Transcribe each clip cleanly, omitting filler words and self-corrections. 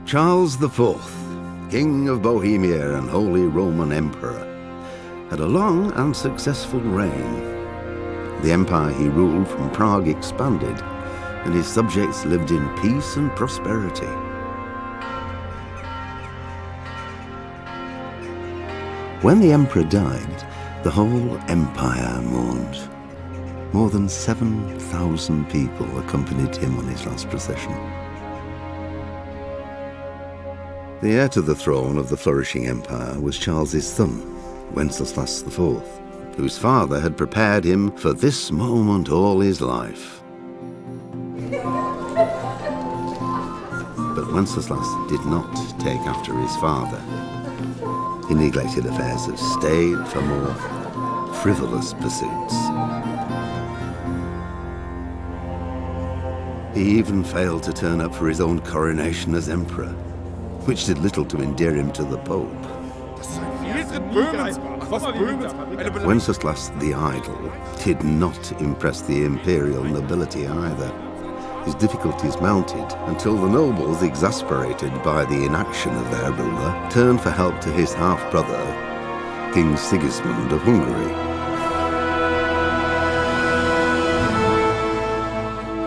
Charles IV, King of Bohemia and Holy Roman Emperor, had a long and successful reign. The empire he ruled from Prague expanded, and his subjects lived in peace and prosperity. When the emperor died, the whole empire mourned. More than 7,000 people accompanied him on his last procession. The heir to the throne of the flourishing empire was Charles's son, Wenceslas IV, whose father had prepared him for this moment all his life. But Wenceslas did not take after his father. He neglected affairs of state for more frivolous pursuits. He even failed to turn up for his own coronation as emperor, which did little to endear him to the Pope. Wenceslas the Idle did not impress the imperial nobility either. His difficulties mounted until the nobles, exasperated by the inaction of their ruler, turned for help to his half-brother, King Sigismund of Hungary.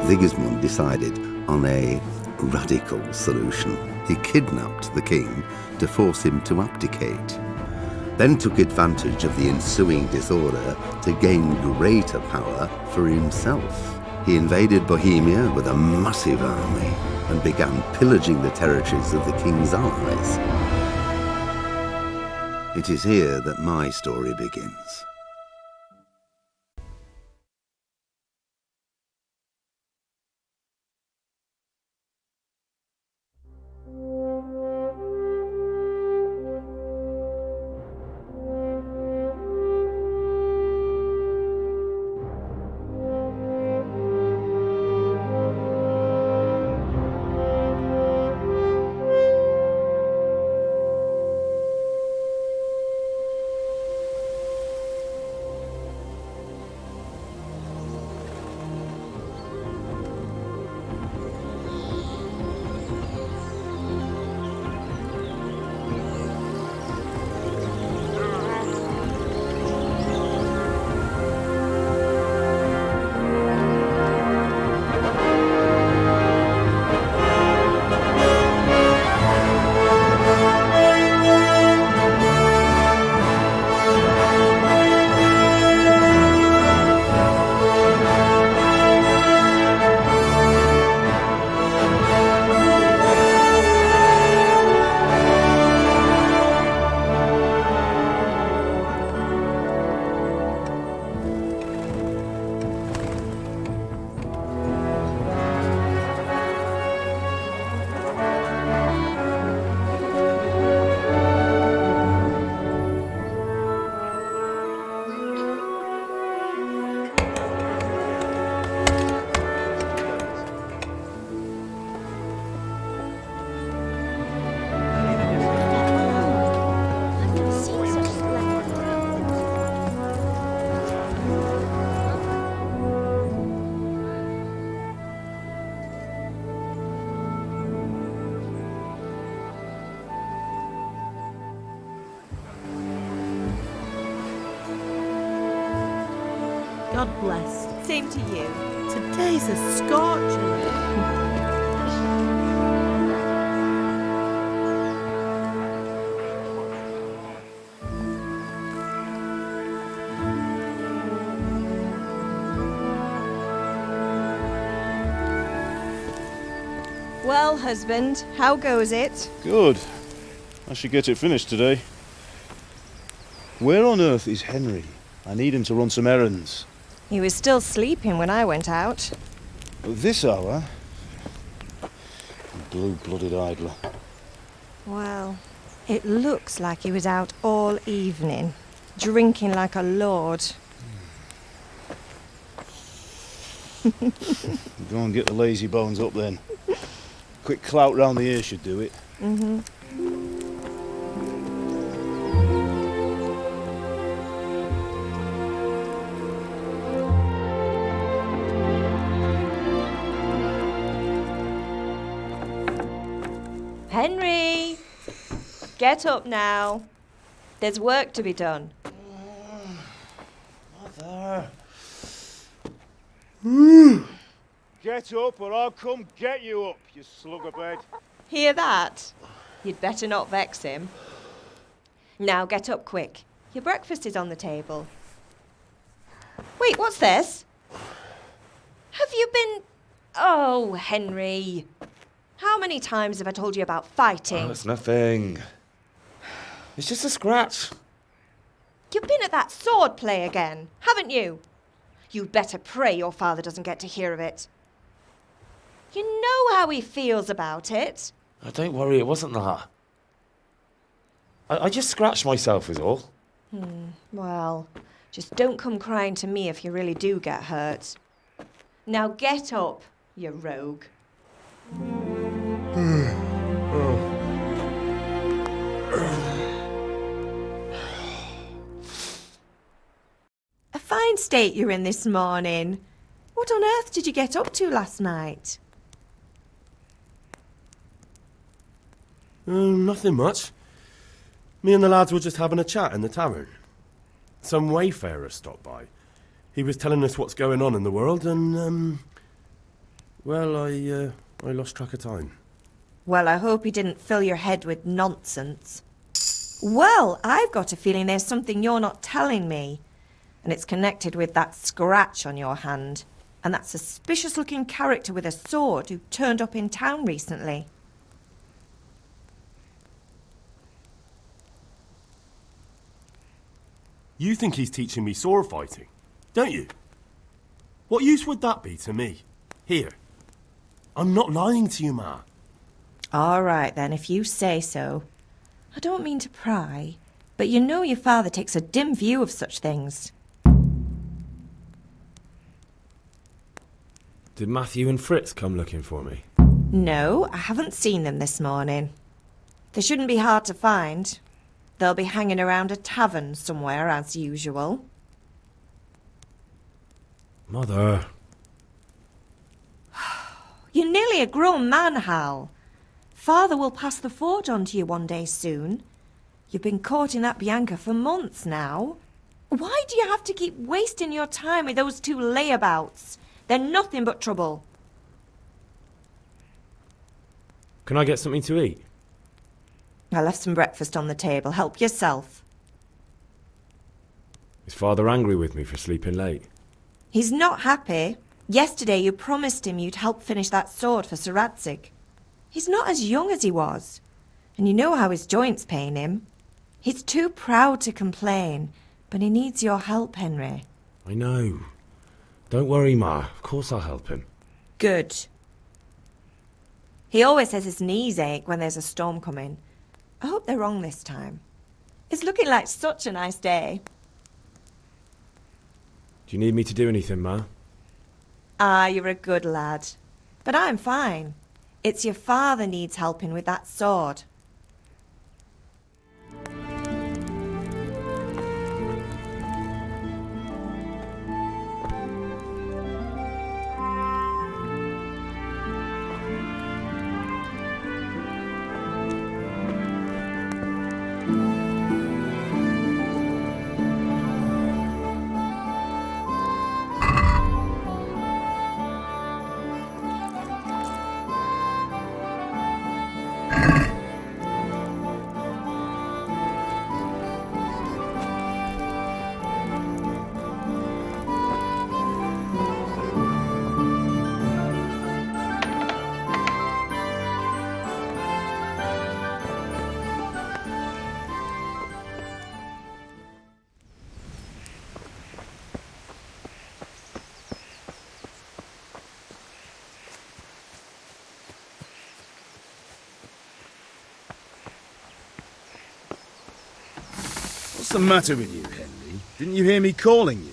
Sigismund decided on a radical solution. He kidnapped the king to force him to abdicate, then took advantage of the ensuing disorder to gain greater power for himself. He invaded Bohemia with a massive army and began pillaging the territories of the king's allies. It is here that my story begins. God bless. Same to you. Today's a scorcher. Well, husband, how goes it? Good. I should get it finished today. Where on earth is Henry? I need him to run some errands. He was still sleeping when I went out. At this hour? Blue-blooded idler. Well, it looks like he was out all evening, drinking like a lord. Go and get the lazy bones up then. Quick clout round the ear should do it. Mm-hmm. Henry! Get up now. There's work to be done. Mother. Get up or I'll come get you up, you slugabed. Hear that? You'd better not vex him. Now get up quick. Your breakfast is on the table. Wait, what's this? Have you been... Oh, Henry. How many times have I told you about fighting? Oh, it's nothing. It's just a scratch. You've been at that sword play again, haven't you? You'd better pray your father doesn't get to hear of it. You know how he feels about it. Oh, don't worry, it wasn't that. I just scratched myself is all. Well, just don't come crying to me if you really do get hurt. Now get up, you rogue. A fine state you're in this morning. What on earth did you get up to last night? Nothing much. Me and the lads were just having a chat in the tavern. Some wayfarer stopped by. He was telling us what's going on in the world and, well, I lost track of time. Well, I hope he didn't fill your head with nonsense. Well, I've got a feeling there's something you're not telling me. And it's connected with that scratch on your hand. And that suspicious-looking character with a sword who turned up in town recently. You think he's teaching me sword fighting, don't you? What use would that be to me? Here. I'm not lying to you, Ma. All right, then, if you say so. I don't mean to pry, but you know your father takes a dim view of such things. Did Matthew and Fritz come looking for me? No, I haven't seen them this morning. They shouldn't be hard to find. They'll be hanging around a tavern somewhere, as usual. Mother. You're nearly a grown man, Hal. Father will pass the forge on to you one day soon. You've been courting that Bianca for months now. Why do you have to keep wasting your time with those two layabouts? They're nothing but trouble. Can I get something to eat? I left some breakfast on the table. Help yourself. Is Father angry with me for sleeping late? He's not happy. Yesterday you promised him you'd help finish that sword for Sir Radzig. He's not as young as he was. And you know how his joints pain him. He's too proud to complain, but he needs your help, Henry. I know. Don't worry, Ma. Of course I'll help him. Good. He always says his knees ache when there's a storm coming. I hope they're wrong this time. It's looking like such a nice day. Do you need me to do anything, Ma? Ah, you're a good lad. But I'm fine. It's your father needs helping with that sword. What's the matter with you, Henry? Didn't you hear me calling you?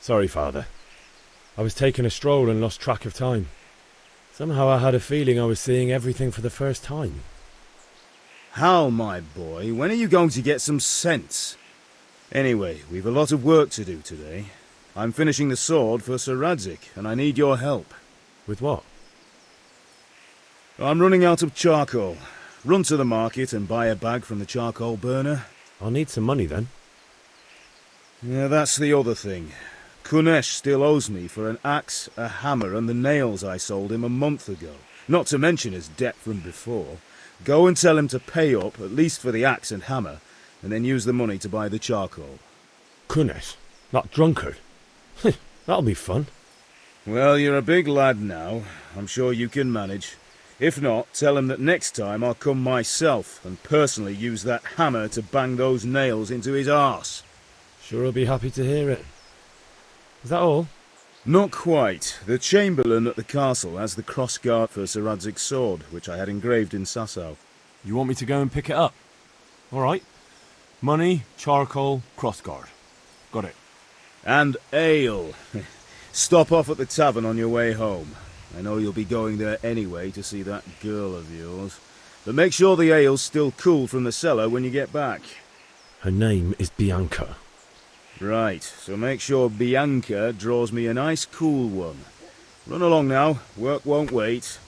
Sorry, Father. I was taking a stroll and lost track of time. Somehow I had a feeling I was seeing everything for the first time. Hal, my boy, when are you going to get some sense? Anyway, we've a lot of work to do today. I'm finishing the sword for Sir Radzig, and I need your help. With what? I'm running out of charcoal. Run to the market and buy a bag from the charcoal burner. I'll need some money then. Yeah, that's the other thing. Kunesh still owes me for an axe, a hammer, and the nails I sold him a month ago. Not to mention his debt from before. Go and tell him to pay up, at least for the axe and hammer, and then use the money to buy the charcoal. Kunesh? That drunkard? That'll be fun. Well, you're a big lad now. I'm sure you can manage. If not, tell him that next time I'll come myself and personally use that hammer to bang those nails into his arse. Sure he'll be happy to hear it. Is that all? Not quite. The Chamberlain at the castle has the crossguard for Sir Radzig's sword, which I had engraved in Sasau. You want me to go and pick it up? All right. Money, charcoal, crossguard. Got it. And ale. Stop off at the tavern on your way home. I know you'll be going there anyway to see that girl of yours. But make sure the ale's still cool from the cellar when you get back. Her name is Bianca. Right, so make sure Bianca draws me a nice cool one. Run along now, work won't wait.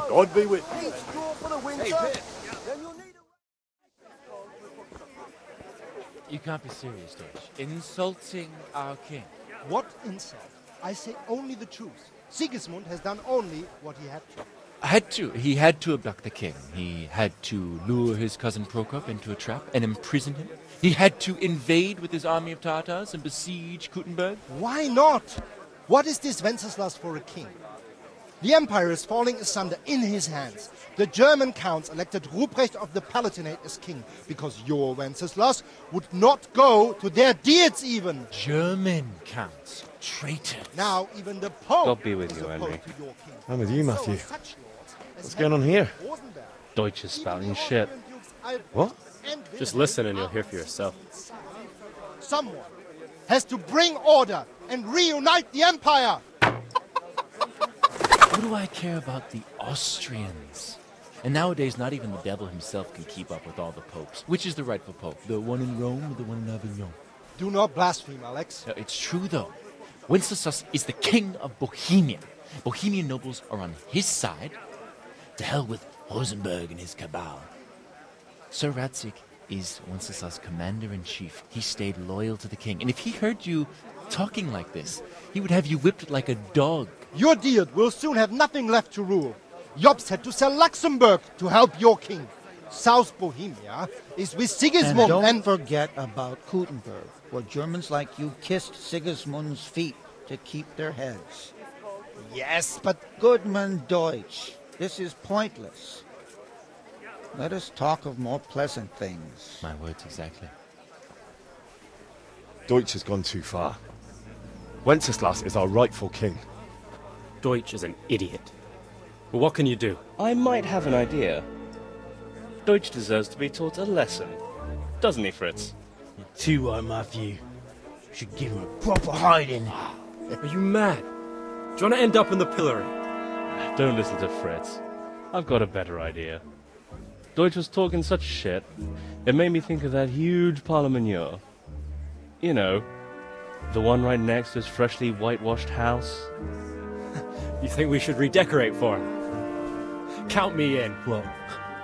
God be with you. You can't be serious, Deutsch. Insulting our king. What insult? I say only the truth. Sigismund has done only what he had to. He had to abduct the king. He had to lure his cousin Prokop into a trap and imprison him. He had to invade with his army of Tatars and besiege Kuttenberg. Why not? What is this Wenceslas for a king? The empire is falling asunder in his hands. The German counts elected Ruprecht of the Palatinate as king because your Wenceslas would not go to their deeds even. German counts. Traitors. Now even the Pope God be with is you, opposed Henry. to your king. I'm with you, Matthew. So such lords as What's going on here? Rosenberg, Deutsch is spouting shit. What? Just listen and you'll hear for yourself. Someone has to bring order and reunite the empire. What do I care about the Austrians? And nowadays, not even the devil himself can keep up with all the popes. Which is the rightful pope? The one in Rome or the one in Avignon? Do not blaspheme, Alex. No, it's true, though. Wenceslas is the king of Bohemia. Bohemian nobles are on his side. To hell with Rosenberg and his cabal. Sir Radzig is Wenceslas' commander-in-chief. He stayed loyal to the king. And if he heard you talking like this, he would have you whipped like a dog. Your deed will soon have nothing left to rule. Jobst had to sell Luxembourg to help your king. South Bohemia is with Sigismund And don't forget about Kuttenberg, where Germans like you kissed Sigismund's feet to keep their heads. Yes, but Goodman Deutsch, this is pointless. Let us talk of more pleasant things. My words exactly. Deutsch has gone too far. Wenceslas is our rightful king. Deutsch is an idiot. But what can you do? I might have an idea. Deutsch deserves to be taught a lesson. Doesn't he, Fritz? You're too right, Matthew. Should give him a proper hiding. Are you mad? Do you want to end up in the pillory? Don't listen to Fritz. I've got a better idea. Deutsch was talking such shit, it made me think of that huge parliament. You know, the one right next to his freshly whitewashed house. You think we should redecorate for him? Count me in. Well,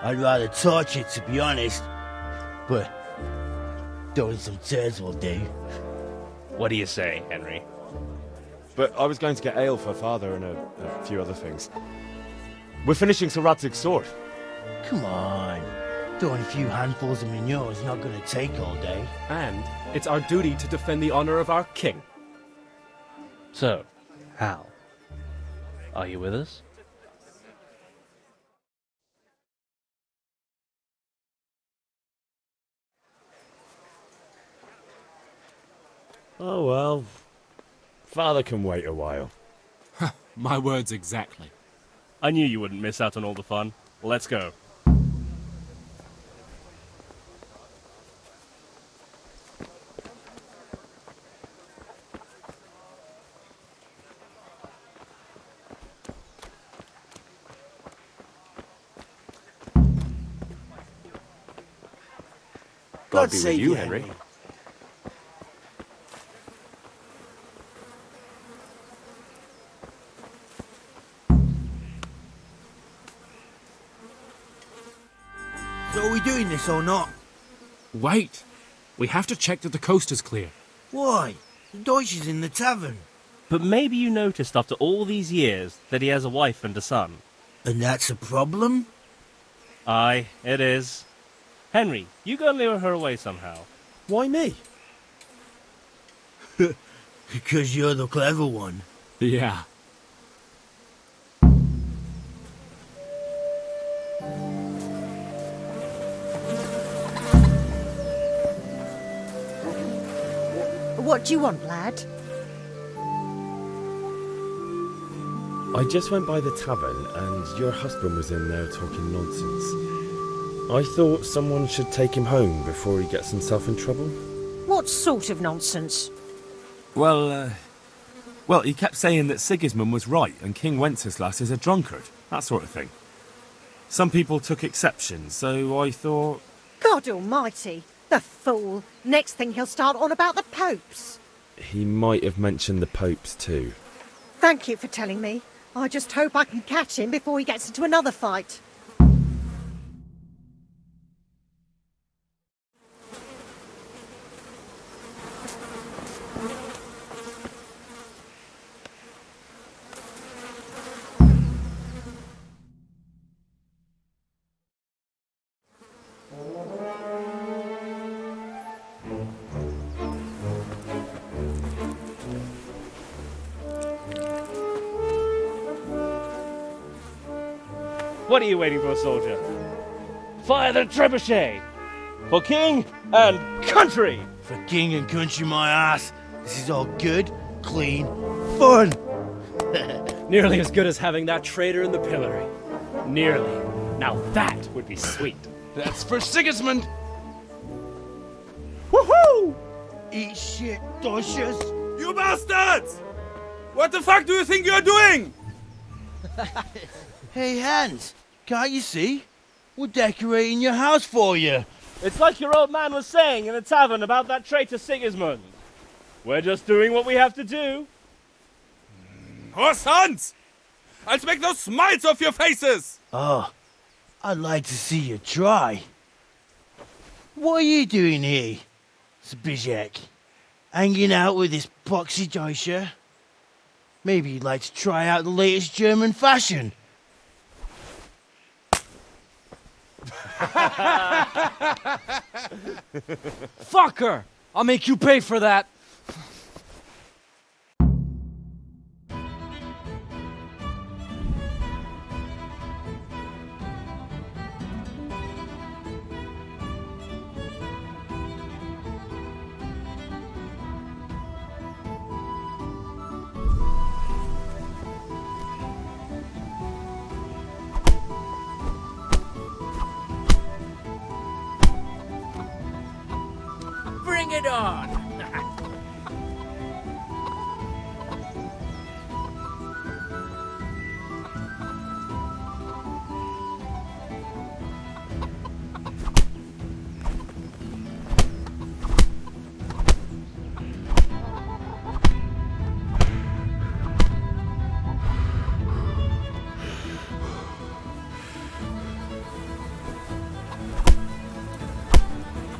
I'd rather torch it, to be honest. But throwing some tears will do. What do you say, Henry? But I was going to get ale for father and a few other things. We're finishing Sir Radzig's sword. Come on. Throwing a few handfuls of manure is not going to take all day. And it's our duty to defend the honor of our king. So, Hal, are you with us? Oh well. Father can wait a while. My words exactly. I knew you wouldn't miss out on all the fun. Let's go. God be with you, Henry. So are we doing this or not? Wait! We have to check that the coast is clear. Why? The Deutsch is in the tavern. But maybe you noticed after all these years that he has a wife and a son. And that's a problem? Aye, it is. Henry, you go and lure her away somehow. Why me? Because you're the clever one. Yeah. What do you want, lad? I just went by the tavern and your husband was in there talking nonsense. I thought someone should take him home before he gets himself in trouble. What sort of nonsense? Well, he kept saying that Sigismund was right and King Wenceslas is a drunkard, that sort of thing. Some people took exception, so I thought... God almighty! The fool! Next thing he'll start on about the popes. He might have mentioned the popes too. Thank you for telling me. I just hope I can catch him before he gets into another fight. What are you waiting for, soldier? Fire the trebuchet! For king and country! For king and country, my ass. This is all good, clean, fun. Nearly as good as having that traitor in the pillory. Nearly. Now that would be sweet. That's for Sigismund! Woohoo! Eat shit, Deutsches. You bastards! What the fuck do you think you're doing? Hey, Hans, can't you see? We're decorating your house for you. It's like your old man was saying in the tavern about that traitor Sigismund. We're just doing what we have to do. Horse Hans! I'll make those smiles off your faces! Oh, I'd like to see you try. What are you doing here, Zbigniew? Hanging out with this poxy Deutscher? Maybe you'd like to try out the latest German fashion. Fuck her! I'll make you pay for that! Bring it on!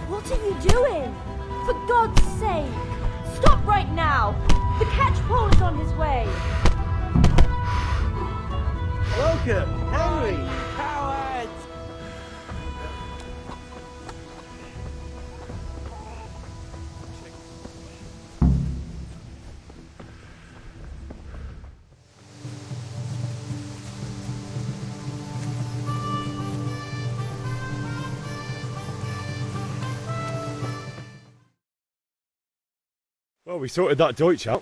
What are you doing? For God's sake! Stop right now! The catchpole is on his way! Welcome, Henry! Cowards! Well, we sorted that Deutsch out.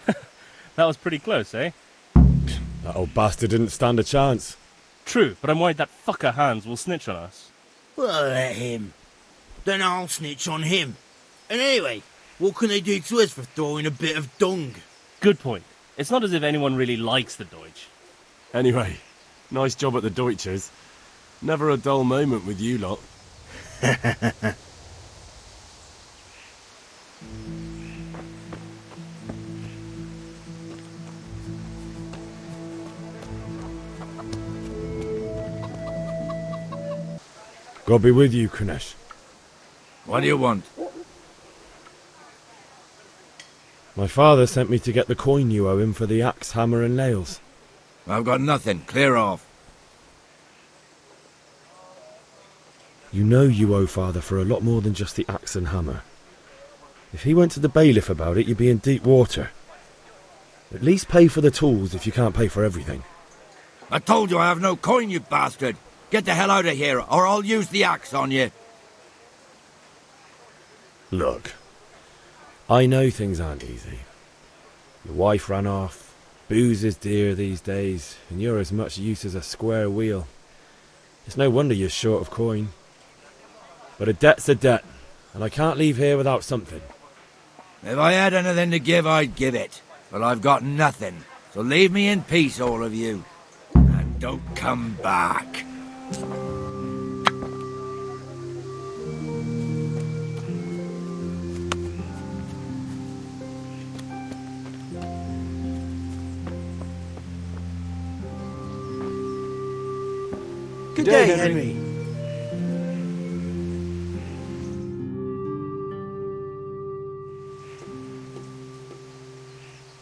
That was pretty close, eh? That old bastard didn't stand a chance. True, but I'm worried that fucker Hans will snitch on us. Well, let him. Then I'll snitch on him. And anyway, what can they do to us for throwing a bit of dung? Good point. It's not as if anyone really likes the Deutsch. Anyway, nice job at the Deutschers. Never a dull moment with you lot. God be with you, Kunesh. What do you want? My father sent me to get the coin you owe him for the axe, hammer and nails. I've got nothing. Clear off. You know you owe father for a lot more than just the axe and hammer. If he went to the bailiff about it, you'd be in deep water. At least pay for the tools if you can't pay for everything. I told you I have no coin, you bastard. Get the hell out of here, or I'll use the axe on you. Look, I know things aren't easy. Your wife ran off, booze is dear these days, and you're as much use as a square wheel. It's no wonder you're short of coin. But a debt's a debt, and I can't leave here without something. If I had anything to give, I'd give it. But I've got nothing, so leave me in peace, all of you. And don't come back. Good day, Henry.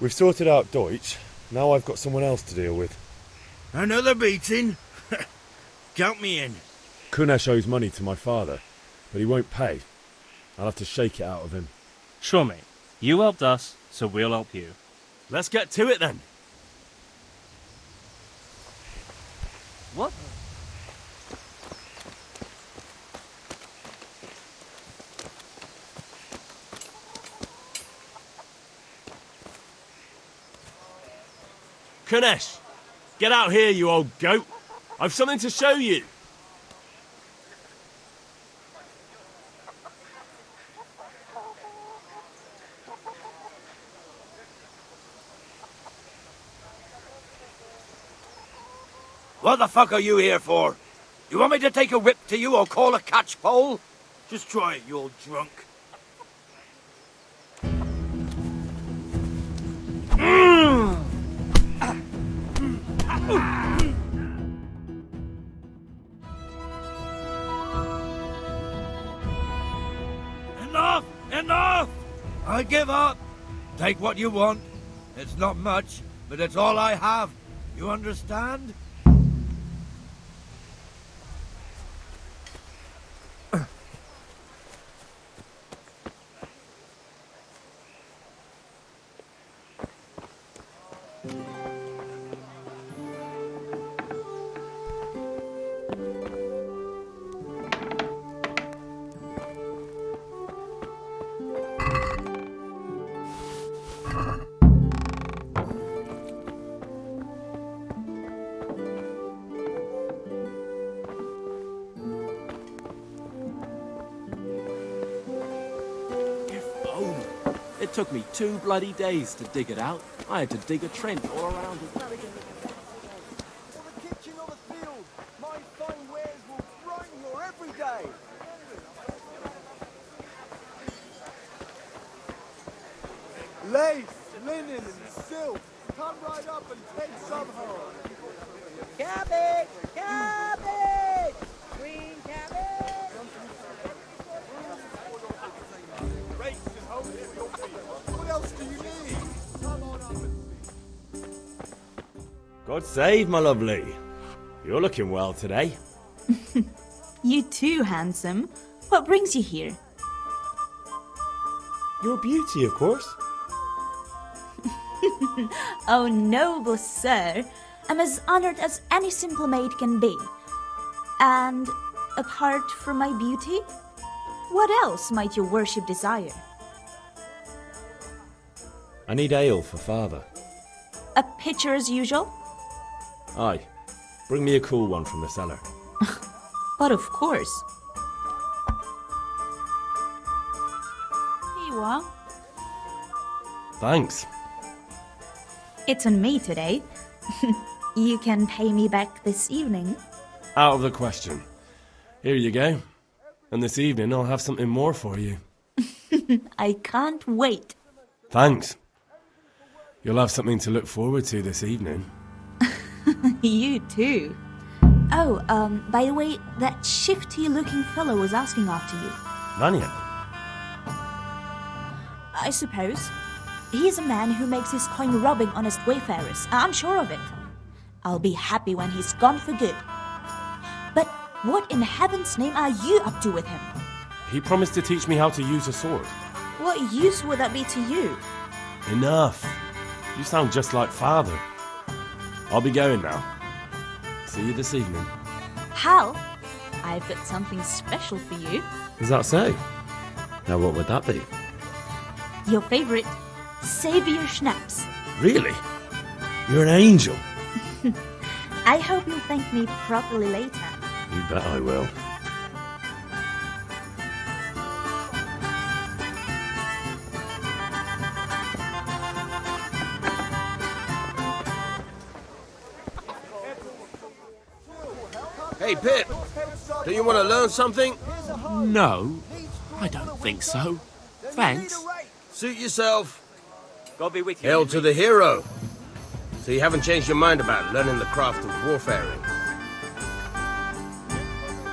We've sorted out Deutsch. Now I've got someone else to deal with. Another beating? Count me in. Kunesh owes money to my father, but he won't pay. I'll have to shake it out of him. Sure, mate. You helped us, so we'll help you. Let's get to it then. What? Kunesh, get out here, you old goat. I've something to show you. What the fuck are you here for? You want me to take a whip to you or call a catchpole? Just try it, you old drunk. Enough! Enough! I give up. Take what you want. It's not much, but it's all I have. You understand? It took me 2 bloody days to dig it out. I had to dig a trench all around it. For the kitchen or the field, my fine wares will grind here every day. Lace, linen, and silk. Come right up and take some home. Cabbage! Cabbage! Green cabbage! What else do you need? Come on up and see. God save, my lovely. You're looking well today. You too, handsome. What brings you here? Your beauty, of course. Oh, noble sir. I'm as honored as any simple maid can be. And apart from my beauty, what else might your worship desire? I need ale for father. A pitcher as usual? Aye. Bring me a cool one from the cellar. But of course. Here you are. Thanks. It's on me today. You can pay me back this evening. Out of the question. Here you go. And this evening I'll have something more for you. I can't wait. Thanks. You'll have something to look forward to this evening. You too. Oh, by the way, that shifty-looking fellow was asking after you. Vanya? I suppose. He's a man who makes his coin robbing honest wayfarers. I'm sure of it. I'll be happy when he's gone for good. But what in heaven's name are you up to with him? He promised to teach me how to use a sword. What use would that be to you? Enough. You sound just like father. I'll be going now. See you this evening. Hal, I've got something special for you. Is that so? Now what would that be? Your favorite Savior Schnapps. Really? You're an angel. I hope you'll thank me properly later. You bet I will. Hey, Pip, do you want to learn something? No, I don't think so. Thanks. Suit yourself. God be with you. Hail to the hero. So you haven't changed your mind about learning the craft of warfaring?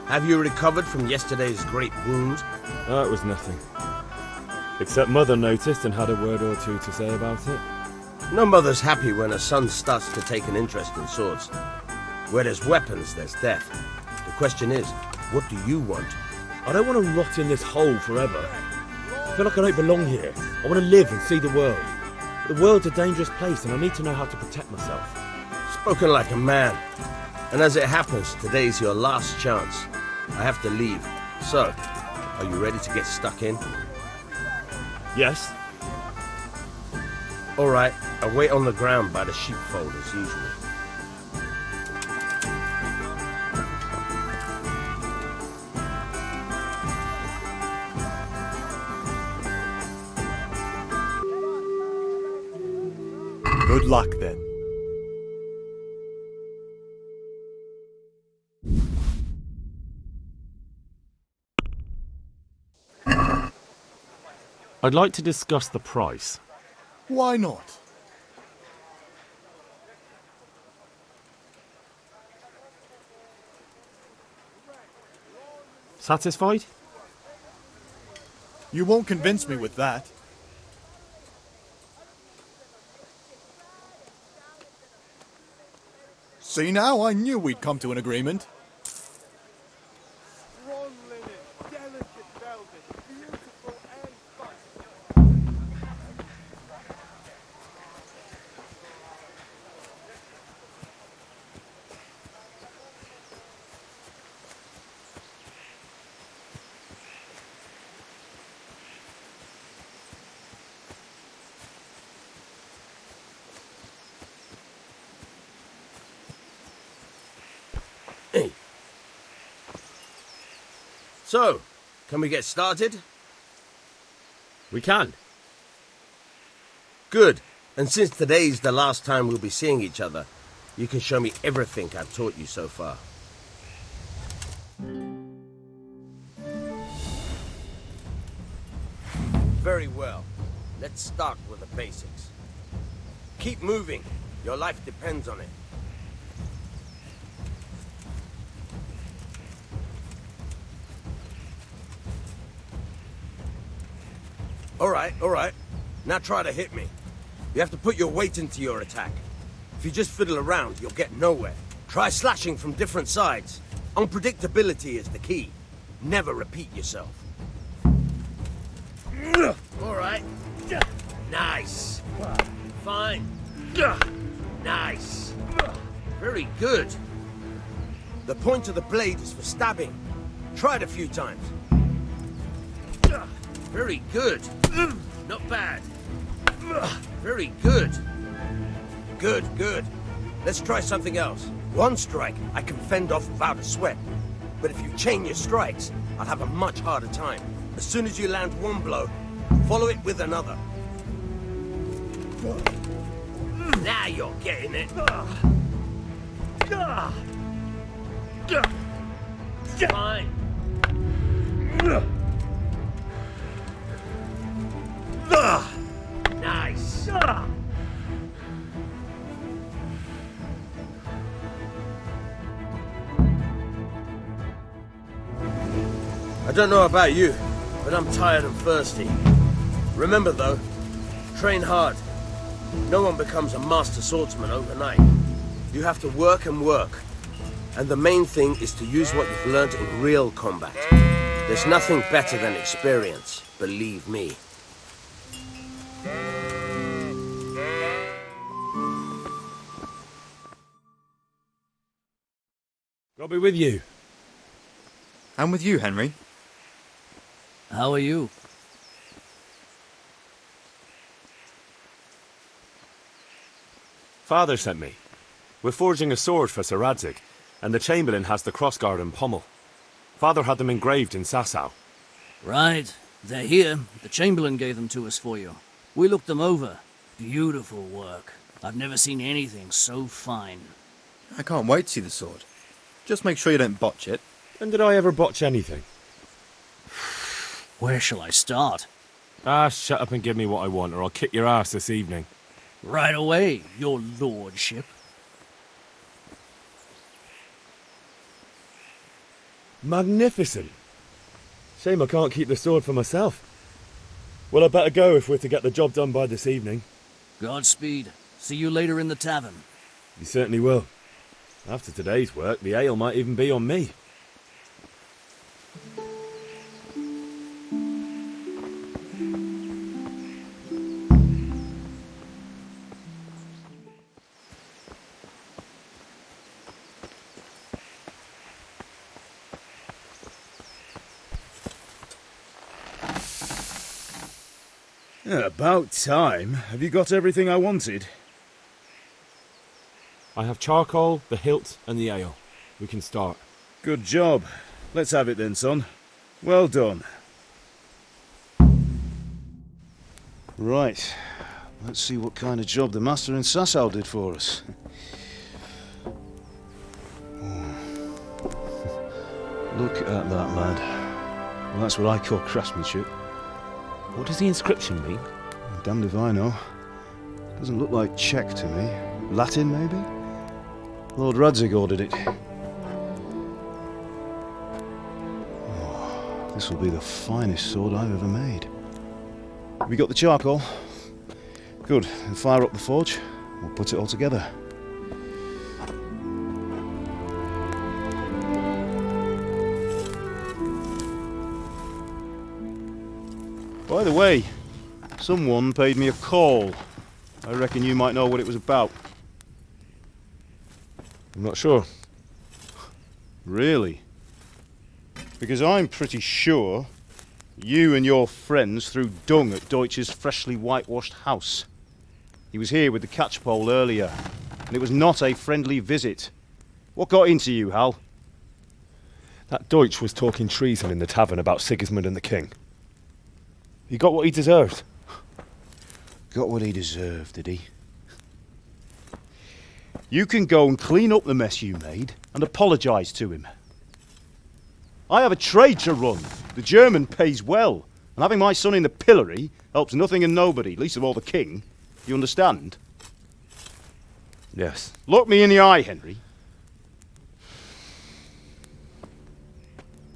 Have you recovered from yesterday's great wound? Oh, it was nothing. Except Mother noticed and had a word or two to say about it. No mother's happy when a son starts to take an interest in swords. Where there's weapons, there's death. The question is, what do you want? I don't want to rot in this hole forever. I feel like I don't belong here. I want to live and see the world. The world's a dangerous place and I need to know how to protect myself. Spoken like a man. And as it happens, today's your last chance. I have to leave. So, are you ready to get stuck in? Yes. All right, I'll wait on the ground by the sheepfold as usual. Good luck, then. I'd like to discuss the price. Why not? Satisfied? You won't convince me with that. See now, I knew we'd come to an agreement. Strong linen, delicate velvet, beautiful and fine. So, can we get started? We can. Good. And since today's the last time we'll be seeing each other, you can show me everything I've taught you so far. Very well. Let's start with the basics. Keep moving. Your life depends on it. All right. Now try to hit me. You have to put your weight into your attack. If you just fiddle around, you'll get nowhere. Try slashing from different sides. Unpredictability is the key. Never repeat yourself. All right. Nice. Fine. Nice. Very good. The point of the blade is for stabbing. Try it a few times. Very good. Not bad. Very good. Good, good. Let's try something else. One strike, I can fend off without a sweat. But if you chain your strikes, I'll have a much harder time. As soon as you land one blow, follow it with another. Now you're getting it. Fine. Nice. I don't know about you, but I'm tired and thirsty. Remember though, train hard. No one becomes a master swordsman overnight. You have to work and work. And the main thing is to use what you've learned in real combat. There's nothing better than experience, believe me. I'll be with you. I'm with you, Henry. How are you? Father sent me. We're forging a sword for Sir Radzig, and the Chamberlain has the crossguard and pommel. Father had them engraved in Sasau. Right. They're here. The Chamberlain gave them to us for you. We looked them over. Beautiful work. I've never seen anything so fine. I can't wait to see the sword. Just make sure you don't botch it. When did I ever botch anything? Where shall I start? Shut up and give me what I want, or I'll kick your ass this evening. Right away, your lordship. Magnificent. Shame I can't keep the sword for myself. Well, I better go if we're to get the job done by this evening. Godspeed. See you later in the tavern. You certainly will. After today's work, the ale might even be on me. About time. Have you got everything I wanted? I have charcoal, the hilt, and the ale. We can start. Good job. Let's have it then, son. Well done. Right. Let's see what kind of job the master in Sasau did for us. Look at that, lad. Well, that's what I call craftsmanship. What does the inscription mean? Damned if I know. Doesn't look like Czech to me. Latin, maybe? Lord Radzig ordered it. Oh, this will be the finest sword I've ever made. Have you got the charcoal? Good. Then fire up the forge. We'll put it all together. By the way, someone paid me a call. I reckon you might know what it was about. I'm not sure. Really? Because I'm pretty sure you and your friends threw dung at Deutsch's freshly whitewashed house. He was here with the catchpole earlier, and it was not a friendly visit. What got into you, Hal? That Deutsch was talking treason in the tavern about Sigismund and the king. He got what he deserved. Got what he deserved, did he? You can go and clean up the mess you made and apologise to him. I have a trade to run. The German pays well, and having my son in the pillory helps nothing and nobody, least of all the king. You understand? Yes. Look me in the eye, Henry.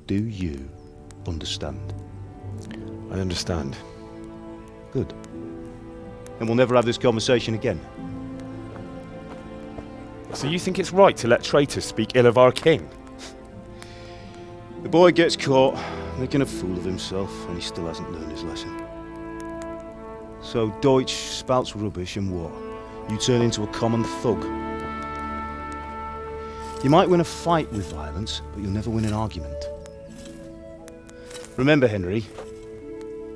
Do you understand? I understand. Good. Then we'll never have this conversation again. So you think it's right to let traitors speak ill of our king? The boy gets caught, making a fool of himself, and he still hasn't learned his lesson. So Deutsch spouts rubbish and what? You turn into a common thug. You might win a fight with violence, but you'll never win an argument. Remember, Henry,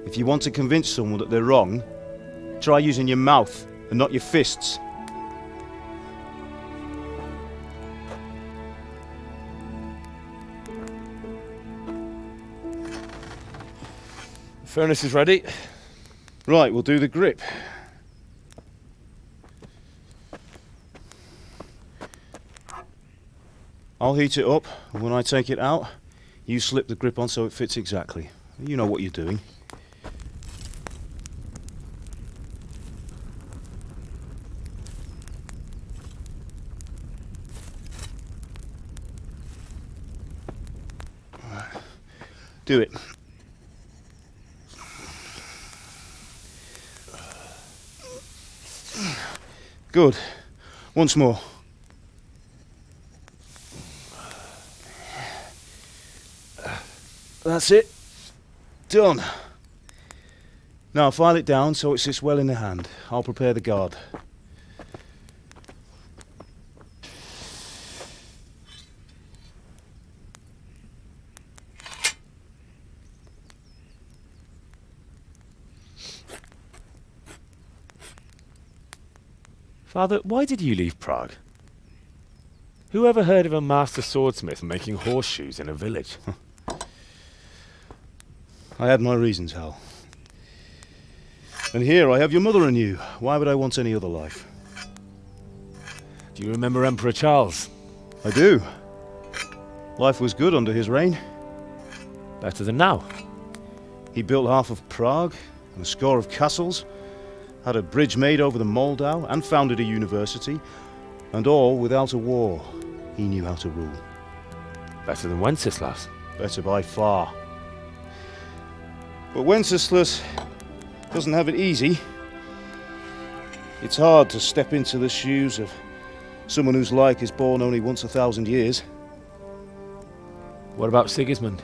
if you want to convince someone that they're wrong, Try using your mouth and not your fists. The furnace is ready. Right, we'll do the grip. I'll heat it up, and when I take it out, you slip the grip on so it fits exactly. You know what you're doing. Do it. Good. Once more. That's it. Done. Now file it down so it sits well in the hand. I'll prepare the guard. Father, why did you leave Prague? Who ever heard of a master swordsmith making horseshoes in a village? I had my reasons, Hal. And here I have your mother and you. Why would I want any other life? Do you remember Emperor Charles? I do. Life was good under his reign. Better than now. He built half of Prague and a score of castles, had a bridge made over the Moldau, and founded a university, and all without a war. He knew how to rule. Better than Wenceslas. Better by far. But Wenceslas doesn't have it easy. It's hard to step into the shoes of someone whose like is born only once 1,000 years. What about Sigismund?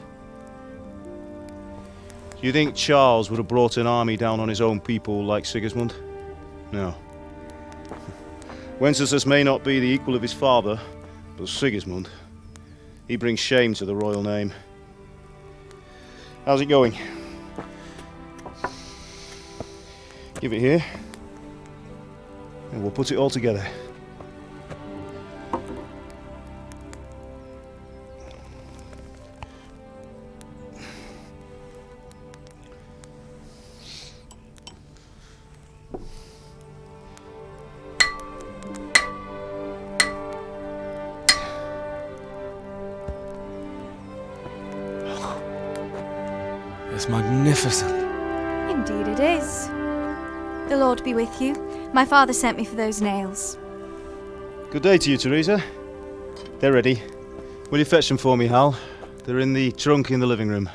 Do you think Charles would have brought an army down on his own people like Sigismund? No. Wenceslas may not be the equal of his father, but Sigismund, he brings shame to the royal name. How's it going? Give it here, and we'll put it all together. It's magnificent. Indeed it is. The Lord be with you. My father sent me for those nails. Good day to you, Teresa. They're ready. Will you fetch them for me, Hal? They're in the trunk in the living room.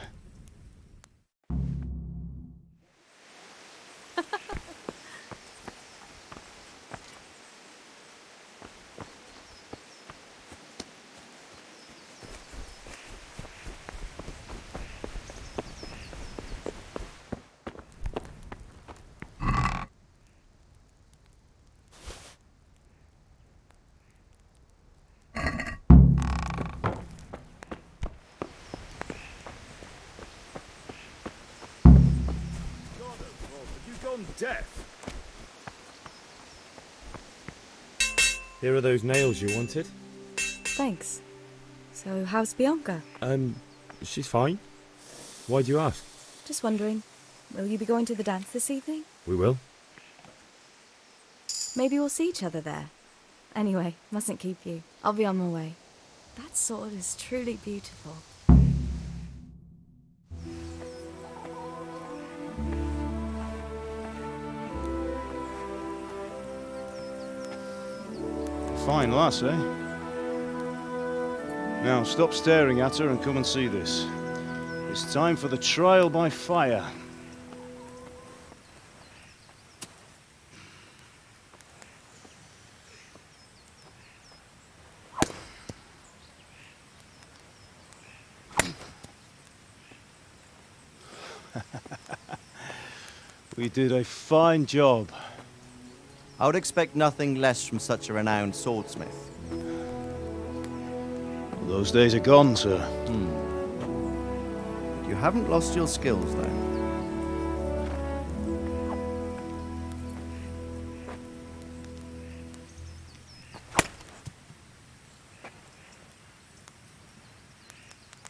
Death. Here are those nails you wanted. Thanks. So, how's Bianca? She's fine. Why do you ask? Just wondering, will you be going to the dance this evening? We will. Maybe we'll see each other there. Anyway, mustn't keep you. I'll be on my way. That sword is truly beautiful. Fine lass, eh? Now stop staring at her and come and see this. It's time for the trial by fire. We did a fine job. I would expect nothing less from such a renowned swordsmith. Those days are gone, sir. You haven't lost your skills, though.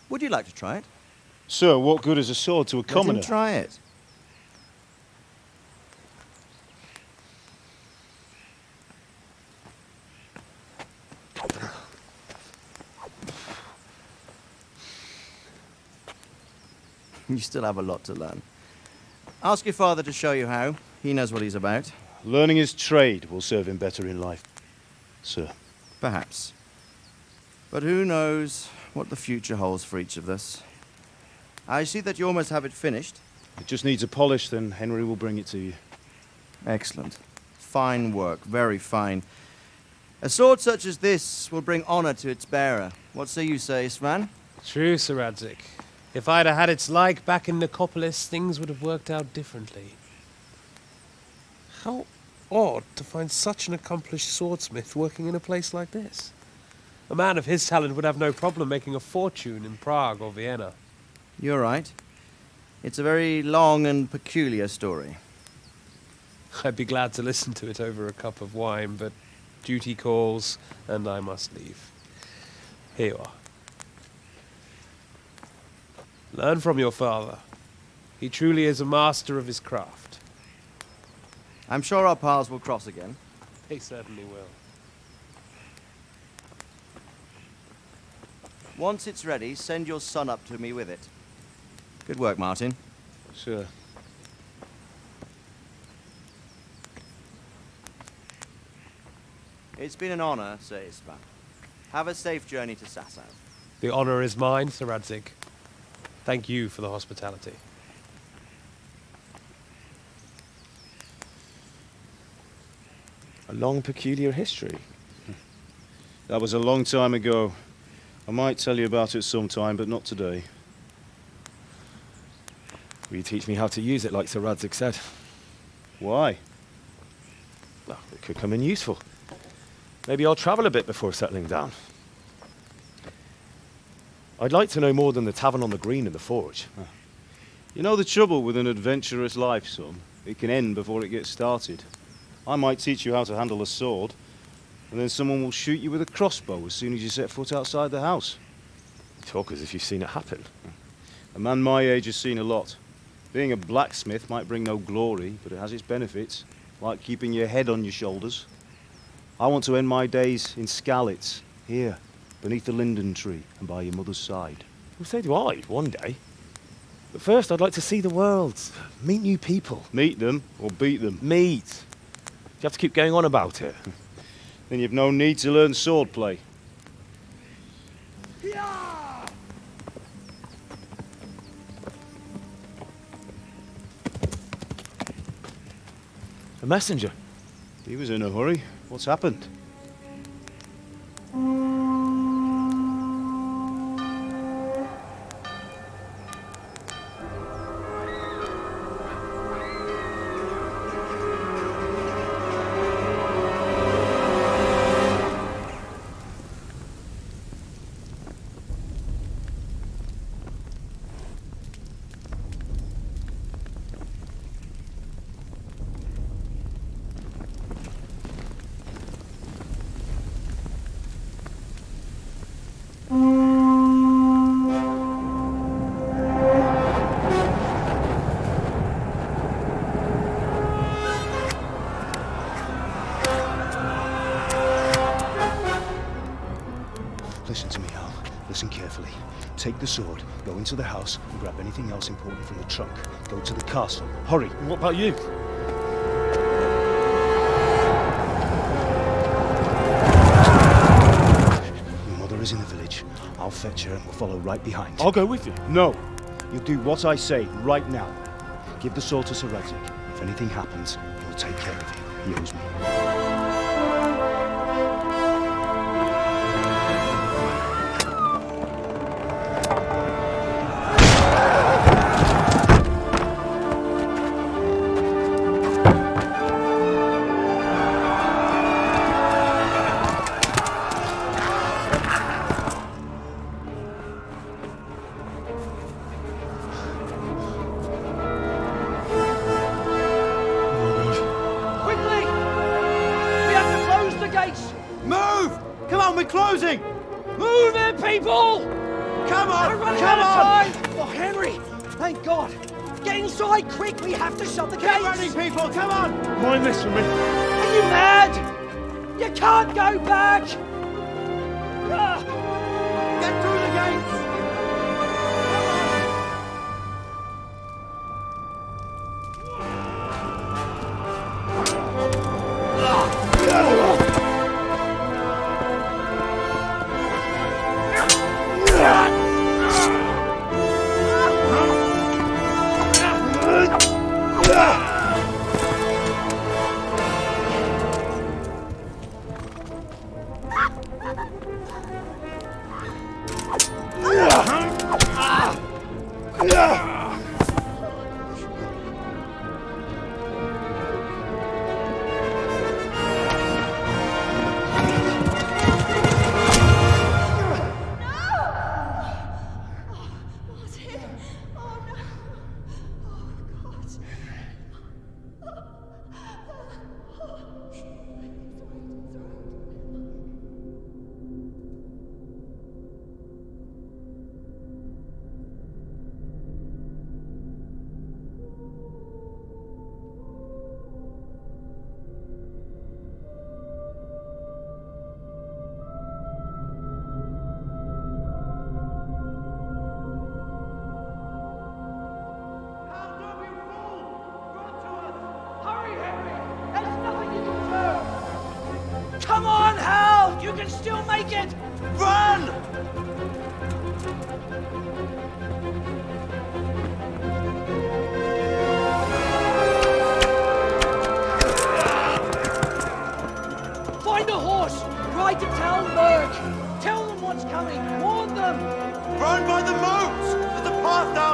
Would you like to try it? Sir, what good is a sword to a commoner? Let him try it. You still have a lot to learn. Ask your father to show you how. He knows what he's about. Learning his trade will serve him better in life, sir. Perhaps. But who knows what the future holds for each of us. I see that you almost have it finished. It just needs a polish, then Henry will bring it to you. Excellent. Fine work, very fine. A sword such as this will bring honor to its bearer. What say you, Svan? True, Sir Radzik. If I'd have had its like back in Nicopolis, things would have worked out differently. How odd to find such an accomplished swordsmith working in a place like this. A man of his talent would have no problem making a fortune in Prague or Vienna. You're right. It's a very long and peculiar story. I'd be glad to listen to it over a cup of wine, but duty calls, and I must leave. Here you are. Learn from your father. He truly is a master of his craft. I'm sure our paths will cross again. They certainly will. Once it's ready, send your son up to me with it. Good work, Martin. Sir. It's been an honor, Sir Ispan. Have a safe journey to Sasau. The honor is mine, Sir Radzik. Thank you for the hospitality. A long, peculiar history. That was a long time ago. I might tell you about it sometime, but not today. Will you teach me how to use it like Sir Radzik said? Why? Well, it could come in useful. Maybe I'll travel a bit before settling down. I'd like to know more than the tavern on the green and the forge. You know the trouble with an adventurous life, son? It can end before it gets started. I might teach you how to handle a sword, and then someone will shoot you with a crossbow as soon as you set foot outside the house. You talk as if you've seen it happen. A man my age has seen a lot. Being a blacksmith might bring no glory, but it has its benefits, like keeping your head on your shoulders. I want to end my days in Skalitz, here, beneath the linden tree and by your mother's side. Well, so do I, one day. But first, I'd like to see the world, meet new people. Meet them or beat them? Meet. You have to keep going on about it. Then you've no need to learn swordplay. A messenger. He was in a hurry. What's happened? Listen to me, Al. Listen carefully. Take the sword, go into the house, and grab anything else important from the trunk. Go to the castle. Hurry! What about you? Your mother is in the village. I'll fetch her and we'll follow right behind. I'll go with you. No! You'll do what I say right now. Give the sword to Sir Radzik. If anything happens, he'll take care of you. He owes me. Move! Come on, we're closing! Move it, people! Come on! We're running Come out on! of time! Oh, Henry! Thank God! Get inside, quick! We have to shut the gates! Get running, people! Come on! Mind this for me. Are you mad? You can't go back! Ah. Get through the gates! Come on, Hal! You can still make it! Run! Find a horse! Ride to Talmberg! Tell them what's coming! Warn them! Run by the moat! There's a path down